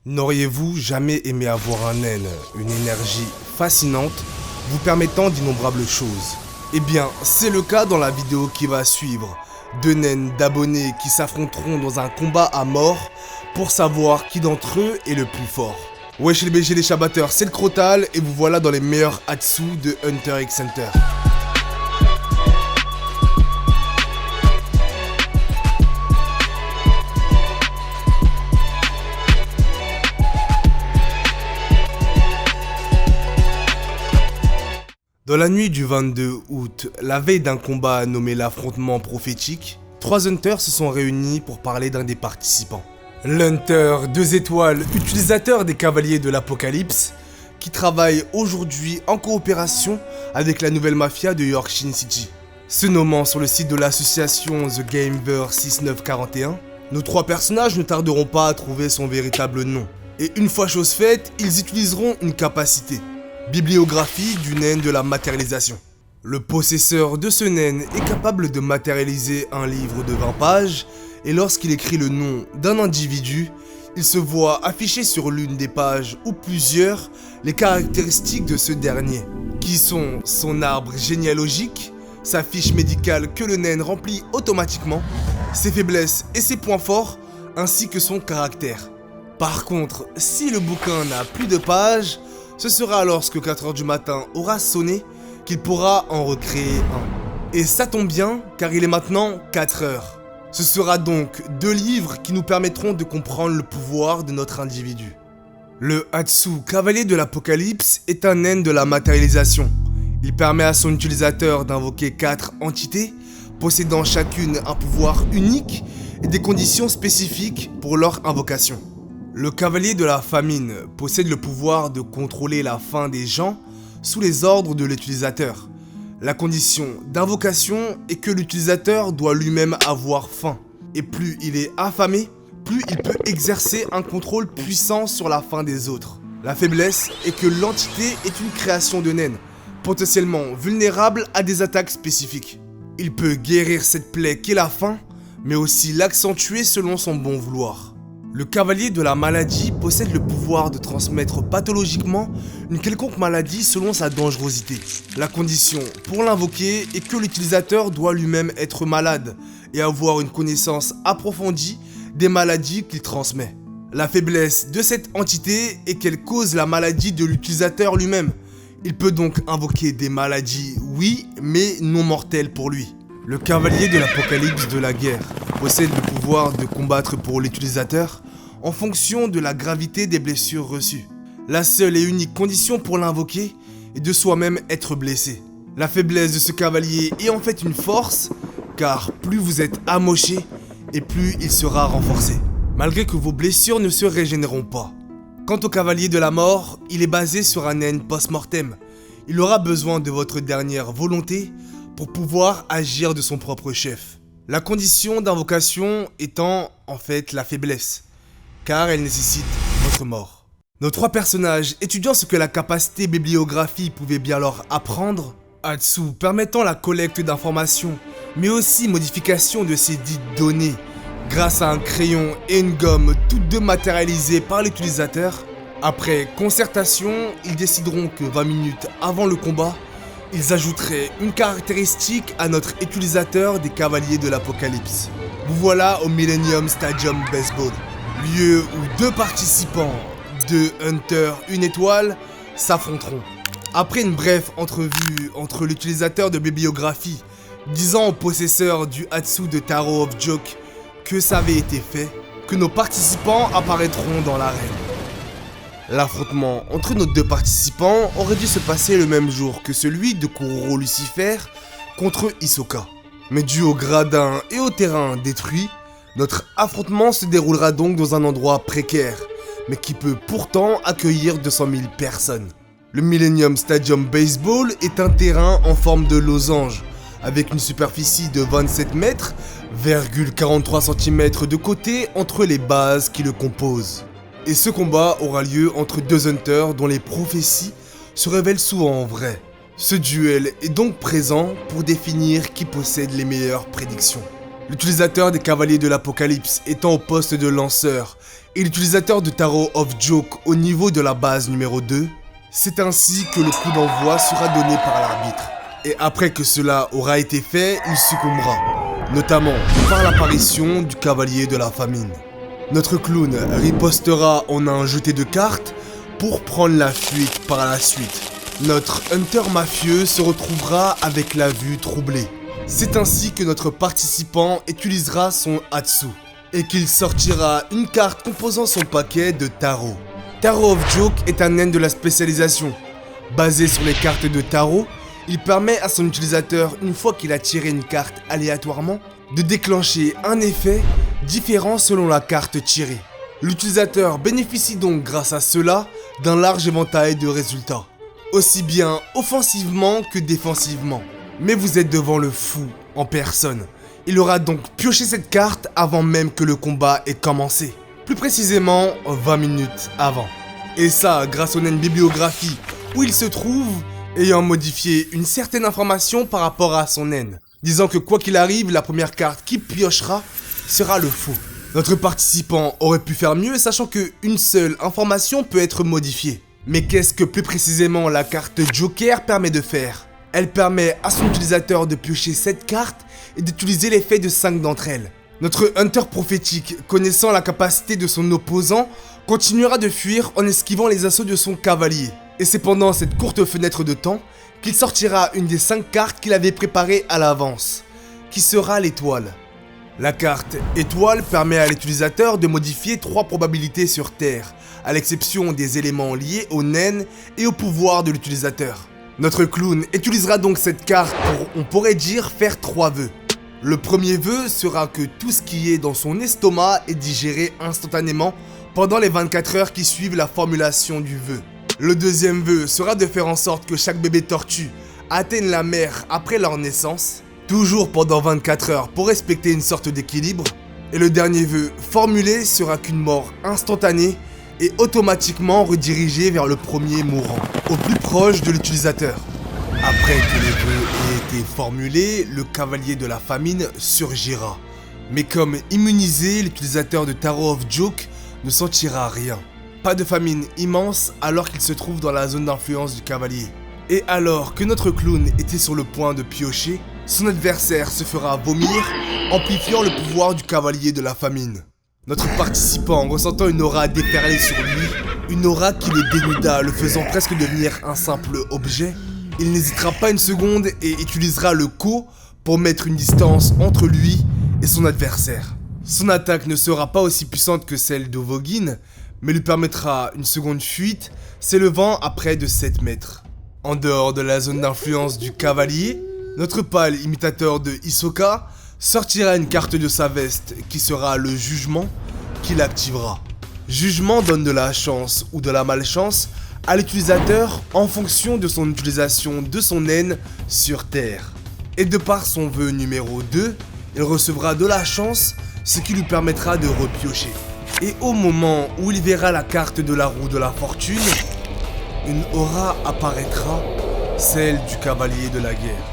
N'auriez-vous jamais aimé avoir un naine, une énergie fascinante, vous permettant d'innombrables choses? Eh bien, c'est le cas dans la vidéo qui va suivre. Deux naines d'abonnés qui s'affronteront dans un combat à mort pour savoir qui d'entre eux est le plus fort. Wesh les BG les Shabatteurs, c'est le Crotal et vous voilà dans les meilleurs Hatsu de Hunter x Hunter. Dans la nuit du 22 août, la veille d'un combat nommé l'affrontement prophétique, 3 hunters se sont réunis pour parler d'un des participants. L'hunter 2 étoiles, utilisateur des cavaliers de l'Apocalypse, qui travaille aujourd'hui en coopération avec la nouvelle mafia de Yorkshire City. Se nommant sur le site de l'association The Gamer 6941, nos 3 personnages ne tarderont pas à trouver son véritable nom. Et une fois chose faite, ils utiliseront une capacité. Bibliographie du naine de la matérialisation. Le possesseur de ce naine est capable de matérialiser un livre de 20 pages et lorsqu'il écrit le nom d'un individu, il se voit afficher sur l'une des pages ou plusieurs les caractéristiques de ce dernier, qui sont son arbre généalogique, sa fiche médicale que le naine remplit automatiquement, ses faiblesses et ses points forts, ainsi que son caractère. Par contre, si le bouquin n'a plus de pages, ce sera lorsque 4 h du matin aura sonné qu'il pourra en recréer un. Et ça tombe bien car il est maintenant 4 h. Ce sera donc 2 livres qui nous permettront de comprendre le pouvoir de notre individu. Le Hatsu, cavalier de l'Apocalypse, est un naine de la matérialisation. Il permet à son utilisateur d'invoquer 4 entités, possédant chacune un pouvoir unique et des conditions spécifiques pour leur invocation. Le cavalier de la famine possède le pouvoir de contrôler la faim des gens sous les ordres de l'utilisateur. La condition d'invocation est que l'utilisateur doit lui-même avoir faim. Et plus il est affamé, plus il peut exercer un contrôle puissant sur la faim des autres. La faiblesse est que l'entité est une création de naine, potentiellement vulnérable à des attaques spécifiques. Il peut guérir cette plaie qu'est la faim, mais aussi l'accentuer selon son bon vouloir. Le cavalier de la maladie possède le pouvoir de transmettre pathologiquement une quelconque maladie selon sa dangerosité. La condition pour l'invoquer est que l'utilisateur doit lui-même être malade et avoir une connaissance approfondie des maladies qu'il transmet. La faiblesse de cette entité est qu'elle cause la maladie de l'utilisateur lui-même. Il peut donc invoquer des maladies, oui, mais non mortelles pour lui. Le cavalier de l'Apocalypse de la guerre possède le pouvoir de combattre pour l'utilisateur en fonction de la gravité des blessures reçues. La seule et unique condition pour l'invoquer est de soi-même être blessé. La faiblesse de ce cavalier est en fait une force, car plus vous êtes amoché et plus il sera renforcé, malgré que vos blessures ne se régénéreront pas. Quant au cavalier de la mort, il est basé sur un naine post-mortem. Il aura besoin de votre dernière volonté pour pouvoir agir de son propre chef. La condition d'invocation étant en fait la faiblesse, car elle nécessite votre mort. Nos 3 personnages, étudiant ce que la capacité bibliographie pouvait bien leur apprendre, Hatsu permettant la collecte d'informations, mais aussi modification de ces dites données, grâce à un crayon et une gomme, toutes deux matérialisées par l'utilisateur. Après concertation, ils décideront que 20 minutes avant le combat, ils ajouteraient une caractéristique à notre utilisateur des cavaliers de l'Apocalypse. Vous voilà au Millennium Stadium Baseball, lieu où 2 participants, 2 hunters 1 étoile, s'affronteront. Après une brève entrevue entre l'utilisateur de bibliographie disant au possesseur du Hatsu de Tarot of Joke que ça avait été fait, que nos participants apparaîtront dans l'arène. L'affrontement entre nos 2 participants aurait dû se passer le même jour que celui de Kuroro Lucifer contre Hisoka. Mais dû au gradin et au terrain détruit, notre affrontement se déroulera donc dans un endroit précaire, mais qui peut pourtant accueillir 200 000 personnes. Le Millennium Stadium Baseball est un terrain en forme de losange, avec une superficie de 27 mètres, 43 cm de côté entre les bases qui le composent. Et ce combat aura lieu entre 2 hunters dont les prophéties se révèlent souvent vraies. Ce duel est donc présent pour définir qui possède les meilleures prédictions. L'utilisateur des Cavaliers de l'Apocalypse étant au poste de lanceur et l'utilisateur de Tarot of Joke au niveau de la base numéro 2, c'est ainsi que le coup d'envoi sera donné par l'arbitre. Et après que cela aura été fait, il succombera, notamment par l'apparition du Cavalier de la Famine. Notre clown ripostera en un jeté de cartes pour prendre la fuite par la suite. Notre hunter mafieux se retrouvera avec la vue troublée. C'est ainsi que notre participant utilisera son Hatsu et qu'il sortira une carte composant son paquet de tarot. Tarot of Joke est un naine de la spécialisation. Basé sur les cartes de tarot, il permet à son utilisateur, une fois qu'il a tiré une carte aléatoirement, de déclencher un effet différent selon la carte tirée. L'utilisateur bénéficie donc grâce à cela d'un large éventail de résultats, aussi bien offensivement que défensivement. Mais vous êtes devant le fou en personne. Il aura donc pioché cette carte avant même que le combat ait commencé. Plus précisément, 20 minutes avant. Et ça, grâce au naine bibliographie, où il se trouve, ayant modifié une certaine information par rapport à son naine, disant que quoi qu'il arrive, la première carte qu'il piochera sera le faux. Notre participant aurait pu faire mieux, sachant qu'une seule information peut être modifiée. Mais qu'est-ce que plus précisément la carte Joker permet de faire ? Elle permet à son utilisateur de piocher 7 cartes et d'utiliser l'effet de 5 d'entre elles. Notre hunter prophétique, connaissant la capacité de son opposant, continuera de fuir en esquivant les assauts de son cavalier. Et c'est pendant cette courte fenêtre de temps qu'il sortira une des 5 cartes qu'il avait préparées à l'avance, qui sera l'étoile. La carte étoile permet à l'utilisateur de modifier 3 probabilités sur Terre, à l'exception des éléments liés au naine et au pouvoir de l'utilisateur. Notre clown utilisera donc cette carte pour, on pourrait dire, faire 3 vœux. Le premier vœu sera que tout ce qui est dans son estomac est digéré instantanément pendant les 24 heures qui suivent la formulation du vœu. Le deuxième vœu sera de faire en sorte que chaque bébé tortue atteigne la mère après leur naissance, toujours pendant 24 heures pour respecter une sorte d'équilibre. Et le dernier vœu formulé sera qu'une mort instantanée et automatiquement redirigée vers le premier mourant, au plus proche de l'utilisateur. Après que les vœux aient été formulés, le cavalier de la famine surgira. Mais comme immunisé, l'utilisateur de Tarot of Joke ne sentira rien. Pas de famine immense alors qu'il se trouve dans la zone d'influence du cavalier. Et alors que notre clown était sur le point de piocher, son adversaire se fera vomir, amplifiant le pouvoir du cavalier de la famine. Notre participant, ressentant une aura déferler sur lui, une aura qui le dénuda, le faisant presque devenir un simple objet, il n'hésitera pas une seconde et utilisera le Ko pour mettre une distance entre lui et son adversaire. Son attaque ne sera pas aussi puissante que celle d'Ovogin, mais lui permettra une seconde fuite, s'élevant à près de 7 mètres. En dehors de la zone d'influence du cavalier, notre pâle imitateur de Hisoka sortira une carte de sa veste qui sera le jugement qu'il activera. Jugement donne de la chance ou de la malchance à l'utilisateur en fonction de son utilisation de son naine sur Terre. Et de par son vœu numéro 2, il recevra de la chance, ce qui lui permettra de repiocher. Et au moment où il verra la carte de la roue de la fortune, une aura apparaîtra, celle du cavalier de la guerre.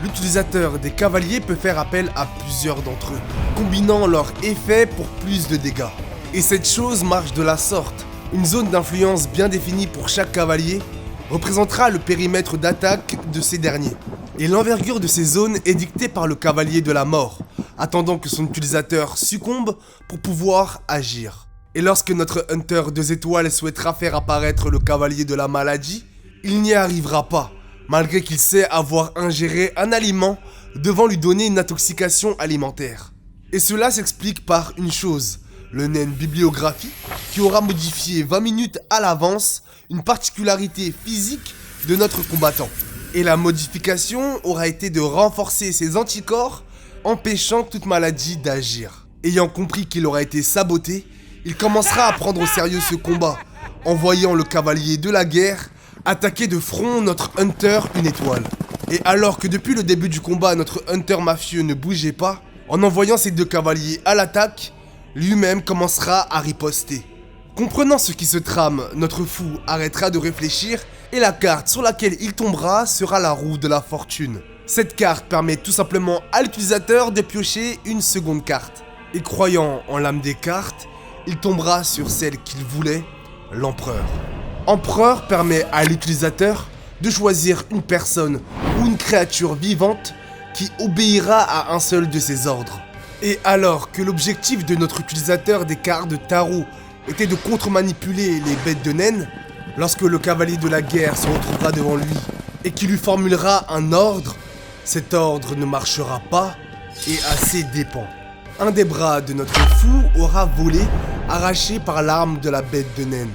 L'utilisateur des cavaliers peut faire appel à plusieurs d'entre eux, combinant leurs effets pour plus de dégâts. Et cette chose marche de la sorte. Une zone d'influence bien définie pour chaque cavalier représentera le périmètre d'attaque de ces derniers. Et l'envergure de ces zones est dictée par le cavalier de la mort, attendant que son utilisateur succombe pour pouvoir agir. Et lorsque notre hunter 2 étoiles souhaitera faire apparaître le cavalier de la maladie, il n'y arrivera pas, malgré qu'il sait avoir ingéré un aliment devant lui donner une intoxication alimentaire. Et cela s'explique par une chose, le naine bibliographie qui aura modifié 20 minutes à l'avance une particularité physique de notre combattant. Et la modification aura été de renforcer ses anticorps, empêchant toute maladie d'agir. Ayant compris qu'il aura été saboté, il commencera à prendre au sérieux ce combat, en voyant le cavalier de la guerre attaquer de front notre hunter 1 étoile. Et alors que depuis le début du combat, notre hunter mafieux ne bougeait pas, en envoyant ses 2 cavaliers à l'attaque, lui-même commencera à riposter. Comprenant ce qui se trame, notre fou arrêtera de réfléchir et la carte sur laquelle il tombera sera la roue de la fortune. Cette carte permet tout simplement à l'utilisateur de piocher une seconde carte. Et croyant en l'âme des cartes, il tombera sur celle qu'il voulait, l'Empereur. Empereur permet à l'utilisateur de choisir une personne ou une créature vivante qui obéira à un seul de ses ordres. Et alors que l'objectif de notre utilisateur des cartes de tarot était de contre-manipuler les bêtes de naine, lorsque le cavalier de la guerre se retrouvera devant lui et qu'il lui formulera un ordre, cet ordre ne marchera pas et à ses dépens. Un des bras de notre fou aura volé, arraché par l'arme de la bête de naine.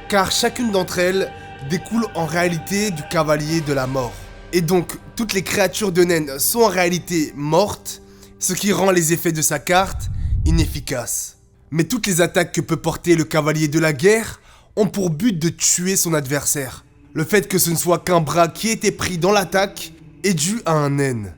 Car chacune d'entre elles découle en réalité du cavalier de la mort. Et donc, toutes les créatures de naine sont en réalité mortes, ce qui rend les effets de sa carte inefficaces. Mais toutes les attaques que peut porter le cavalier de la guerre ont pour but de tuer son adversaire. Le fait que ce ne soit qu'un bras qui ait été pris dans l'attaque est dû à un naine,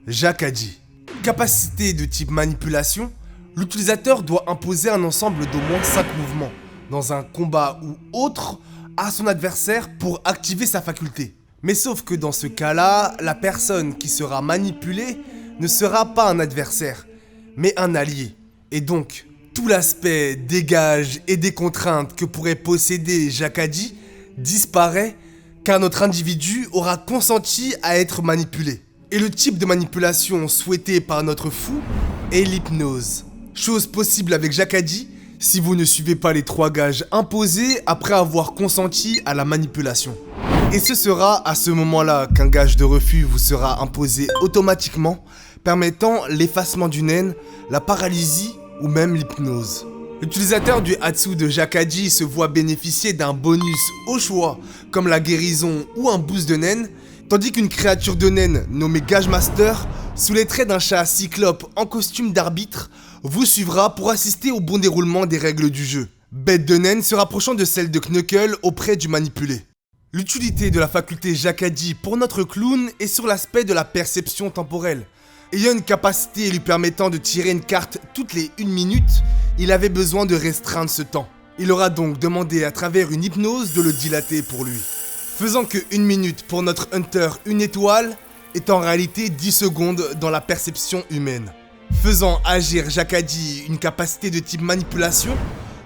Jacadi. Capacité de type manipulation, l'utilisateur doit imposer un ensemble d'au moins 5 mouvements dans un combat ou autre à son adversaire pour activer sa faculté. Mais sauf que dans ce cas-là, la personne qui sera manipulée ne sera pas un adversaire, mais un allié. Et donc, tout l'aspect dégage et des contraintes que pourrait posséder Jacadi disparaît car notre individu aura consenti à être manipulé. Et le type de manipulation souhaité par notre fou est l'hypnose. Chose possible avec Jacadi si vous ne suivez pas les 3 gages imposés après avoir consenti à la manipulation. Et ce sera à ce moment-là qu'un gage de refus vous sera imposé automatiquement, permettant l'effacement du naine, la paralysie ou même l'hypnose. L'utilisateur du Hatsu de Jacadi se voit bénéficier d'un bonus au choix, comme la guérison ou un boost de naine, tandis qu'une créature de naine nommée Gage Master, sous les traits d'un chat cyclope en costume d'arbitre, vous suivra pour assister au bon déroulement des règles du jeu. Bête de naine se rapprochant de celle de Knuckle auprès du manipulé. L'utilité de la faculté Jacadi pour notre clown est sur l'aspect de la perception temporelle. Ayant une capacité lui permettant de tirer une carte toutes les 1 minute, il avait besoin de restreindre ce temps. Il aura donc demandé à travers une hypnose de le dilater pour lui. Faisant que 1 minute pour notre Hunter une étoile est en réalité 10 secondes dans la perception humaine. Faisant agir Jacadi une capacité de type manipulation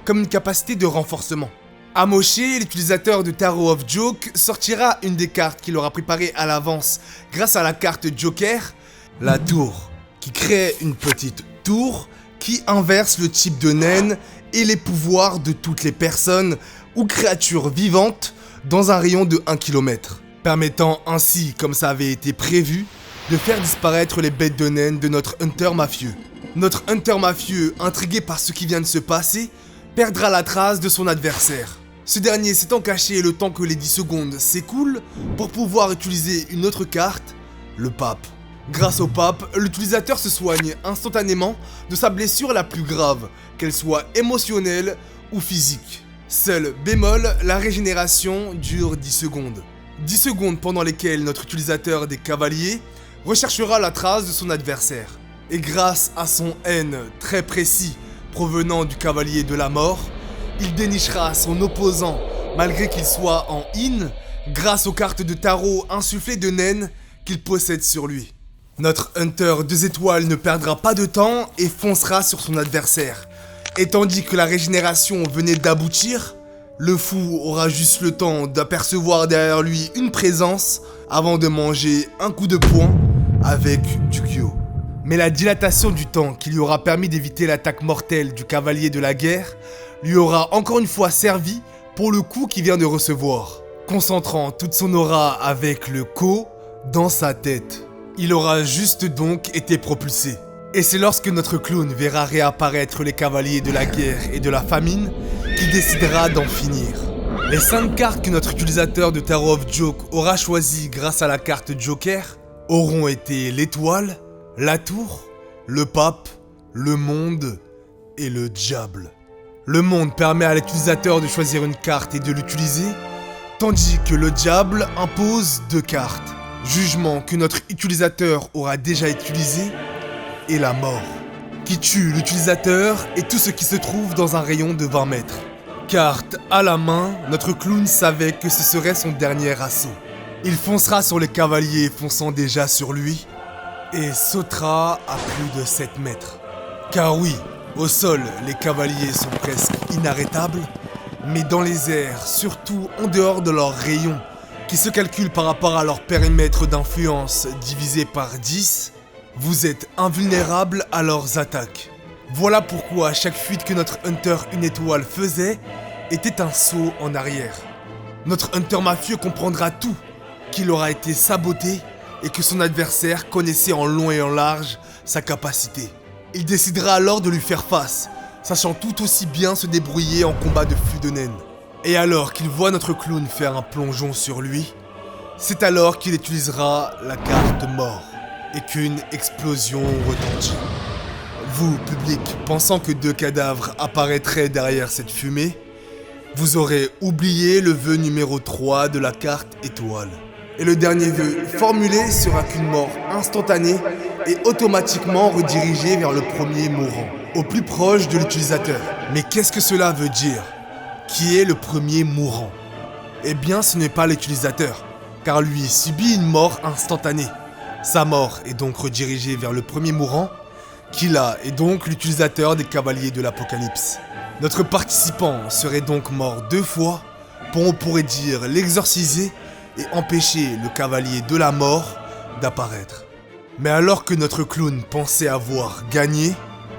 comme une capacité de renforcement. Amoché, l'utilisateur de Tarot of Joke sortira une des cartes qu'il aura préparées à l'avance grâce à la carte Joker, la tour, qui crée une petite tour qui inverse le type de naine et les pouvoirs de toutes les personnes ou créatures vivantes dans un rayon de 1 km, permettant ainsi, comme ça avait été prévu, de faire disparaître les bêtes de naine de notre Hunter mafieux. Notre Hunter mafieux, intrigué par ce qui vient de se passer, perdra la trace de son adversaire. Ce dernier s'étant caché le temps que les 10 secondes s'écoulent pour pouvoir utiliser une autre carte, le pape. Grâce au pape, l'utilisateur se soigne instantanément de sa blessure la plus grave, qu'elle soit émotionnelle ou physique. Seul bémol, la régénération dure 10 secondes. 10 secondes pendant lesquelles notre utilisateur des cavaliers recherchera la trace de son adversaire. Et grâce à son N très précis provenant du cavalier de la mort, il dénichera son opposant malgré qu'il soit en in grâce aux cartes de tarot insufflées de naine qu'il possède sur lui. Notre Hunter 2 étoiles ne perdra pas de temps et foncera sur son adversaire. Et tandis que la régénération venait d'aboutir, le fou aura juste le temps d'apercevoir derrière lui une présence avant de manger un coup de poing avec du Kyo. Mais la dilatation du temps qui lui aura permis d'éviter l'attaque mortelle du cavalier de la guerre lui aura encore une fois servi pour le coup qu'il vient de recevoir, concentrant toute son aura avec le Ko dans sa tête. Il aura juste donc été propulsé. Et c'est lorsque notre clown verra réapparaître les cavaliers de la guerre et de la famine qu'il décidera d'en finir. Les 5 cartes que notre utilisateur de Tarot of Joke aura choisies grâce à la carte Joker auront été l'étoile, la tour, le pape, le monde et le diable. Le monde permet à l'utilisateur de choisir une carte et de l'utiliser, tandis que le diable impose 2 cartes. Jugement que notre utilisateur aura déjà utilisé et la mort, qui tue l'utilisateur et tout ce qui se trouve dans un rayon de 20 mètres. Carte à la main, notre clown savait que ce serait son dernier assaut. Il foncera sur les cavaliers fonçant déjà sur lui et sautera à plus de 7 mètres. Car oui, au sol, les cavaliers sont presque inarrêtables, mais dans les airs, surtout en dehors de leurs rayons, qui se calculent par rapport à leur périmètre d'influence divisé par 10, vous êtes invulnérables à leurs attaques. Voilà pourquoi chaque fuite que notre Hunter une étoile faisait était un saut en arrière. Notre Hunter mafieux comprendra tout, qu'il aura été saboté et que son adversaire connaissait en long et en large sa capacité. Il décidera alors de lui faire face, sachant tout aussi bien se débrouiller en combat de flux de naine. Et alors qu'il voit notre clown faire un plongeon sur lui, c'est alors qu'il utilisera la carte mort et qu'une explosion retentit. Vous, public, pensant que 2 cadavres apparaîtraient derrière cette fumée, vous aurez oublié le vœu numéro 3 de la carte étoile. Et le dernier vœu formulé sera qu'une mort instantanée et automatiquement redirigée vers le premier mourant, au plus proche de l'utilisateur. Mais qu'est-ce que cela veut dire ? Qui est le premier mourant ? Eh bien, ce n'est pas l'utilisateur, car lui subit une mort instantanée. Sa mort est donc redirigée vers le premier mourant, qui là est donc l'utilisateur des cavaliers de l'Apocalypse. Notre participant serait donc mort 2 fois, pour on pourrait dire l'exorciser et empêcher le cavalier de la mort d'apparaître. Mais alors que notre clown pensait avoir gagné,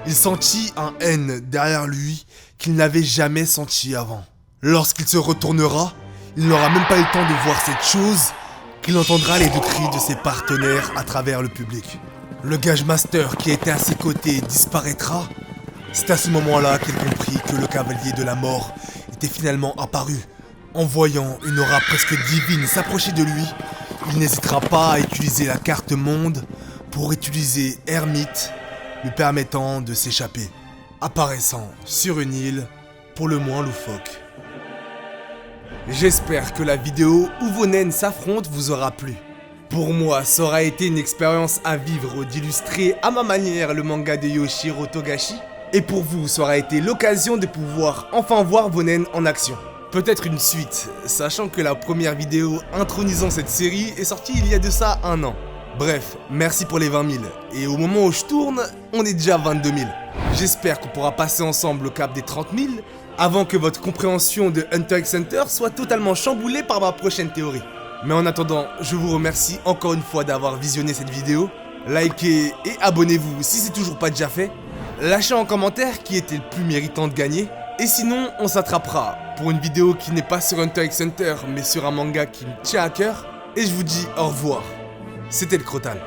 il sentit un haine derrière lui qu'il n'avait jamais senti avant. Lorsqu'il se retournera, il n'aura même pas eu le temps de voir cette chose qu'il entendra les 2 cris de ses partenaires à travers le public. Le Gage Master qui était à ses côtés disparaîtra. C'est à ce moment-là qu'il comprit que le cavalier de la mort était finalement apparu. En voyant une aura presque divine s'approcher de lui, il n'hésitera pas à utiliser la carte monde pour utiliser Hermite, lui permettant de s'échapper, apparaissant sur une île pour le moins loufoque. J'espère que la vidéo où vos naines s'affrontent vous aura plu. Pour moi, ça aura été une expérience à vivre d'illustrer à ma manière le manga de Yoshiro Togashi. Et pour vous, ça aura été l'occasion de pouvoir enfin voir vos naines en action. Peut-être une suite, sachant que la première vidéo intronisant cette série est sortie il y a de ça 1 an. Bref, merci pour les 20 000. Et au moment où je tourne, on est déjà à 22 000. J'espère qu'on pourra passer ensemble le cap des 30 000 avant que votre compréhension de Hunter x Hunter soit totalement chamboulée par ma prochaine théorie. Mais en attendant, je vous remercie encore une fois d'avoir visionné cette vidéo. Likez et abonnez-vous si c'est toujours pas déjà fait. Lâchez en commentaire qui était le plus méritant de gagner. Et sinon, on s'attrapera pour une vidéo qui n'est pas sur Hunter x Hunter, mais sur un manga qui me tient à cœur. Et je vous dis au revoir. C'était le Crotal.